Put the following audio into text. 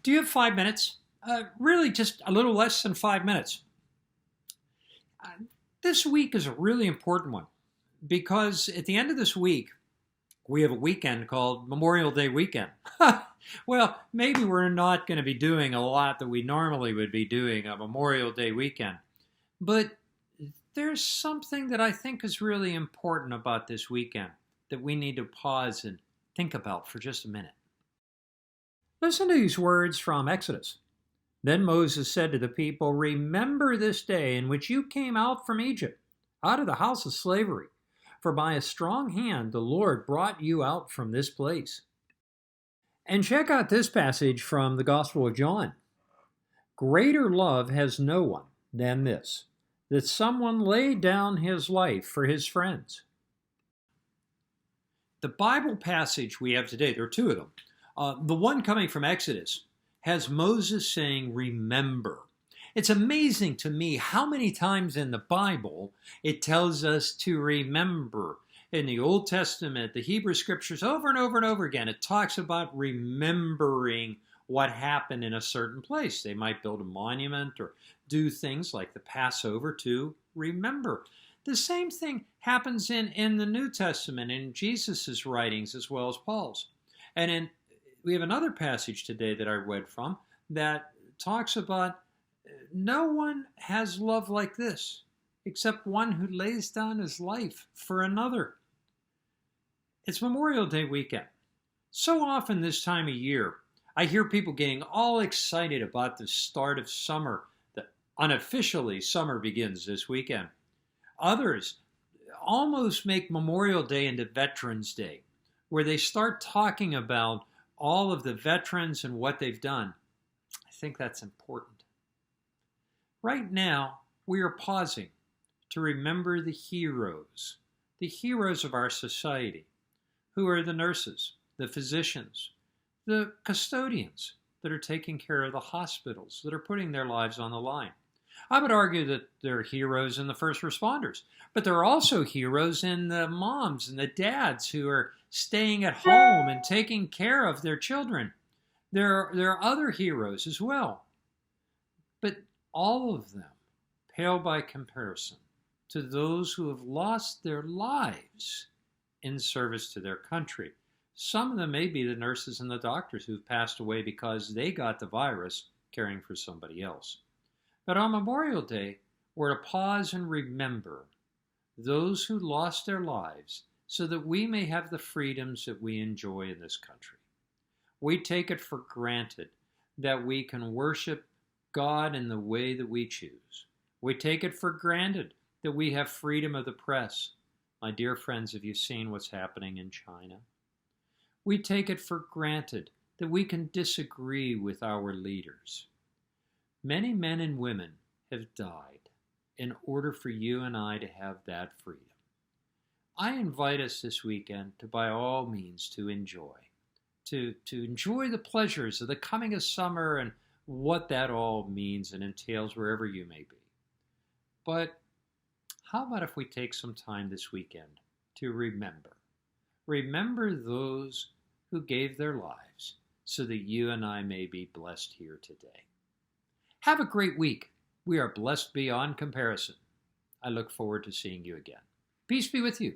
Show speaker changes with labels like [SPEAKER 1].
[SPEAKER 1] Do you have 5 minutes? Really, just a little less than 5 minutes. Uh, this week is a really important one because at the end of this week, we have a weekend called Memorial Day weekend. Well, maybe we're not going to be doing a lot that we normally would be doing on Memorial Day weekend, but there's something that I think is really important about this weekend that we need to pause and think about for just a minute. Listen to these words from Exodus. Then Moses said to the people, "Remember this day in which you came out from Egypt, out of the house of slavery. For by a strong hand the Lord brought you out from this place." And check out this passage from the Gospel of John. "Greater love has no one than this, that someone lay down his life for his friends." The Bible passage we have today, there are two of them. The one coming from Exodus has Moses saying, "Remember." It's amazing to me how many times in the Bible it tells us to remember. In the Old Testament, the Hebrew Scriptures, over and over and over again, it talks about remembering what happened in a certain place. They might build a monument or do things like the Passover to remember. The same thing happens in the New Testament, in Jesus' writings as well as Paul's. And we have another passage today that I read from that talks about no one has love like this except one who lays down his life for another. It's Memorial Day weekend. So often this time of year, I hear people getting all excited about the start of summer. That unofficially summer begins this weekend. Others almost make Memorial Day into Veterans Day, where they start talking about all of the veterans and what they've done. I think that's important. Right now, we are pausing to remember the heroes of our society, who are the nurses, the physicians, the custodians that are taking care of the hospitals, that are putting their lives on the line. I would argue that there are heroes in the first responders, but there are also heroes in the moms and the dads who are staying at home and taking care of their children. There are other heroes as well. But all of them pale by comparison to those who have lost their lives in service to their country. Some of them may be the nurses and the doctors who've passed away because they got the virus caring for somebody else. But on Memorial Day, we're to pause and remember those who lost their lives so that we may have the freedoms that we enjoy in this country. We take it for granted that we can worship God in the way that we choose. We take it for granted that we have freedom of the press. My dear friends, have you seen what's happening in China? We take it for granted that we can disagree with our leaders. Many men and women have died in order for you and I to have that freedom. I invite us this weekend to, by all means, to enjoy the pleasures of the coming of summer and what that all means and entails wherever you may be. But how about if we take some time this weekend to remember those who gave their lives so that you and I may be blessed here today. Have a great week. We are blessed beyond comparison. I look forward to seeing you again. Peace be with you.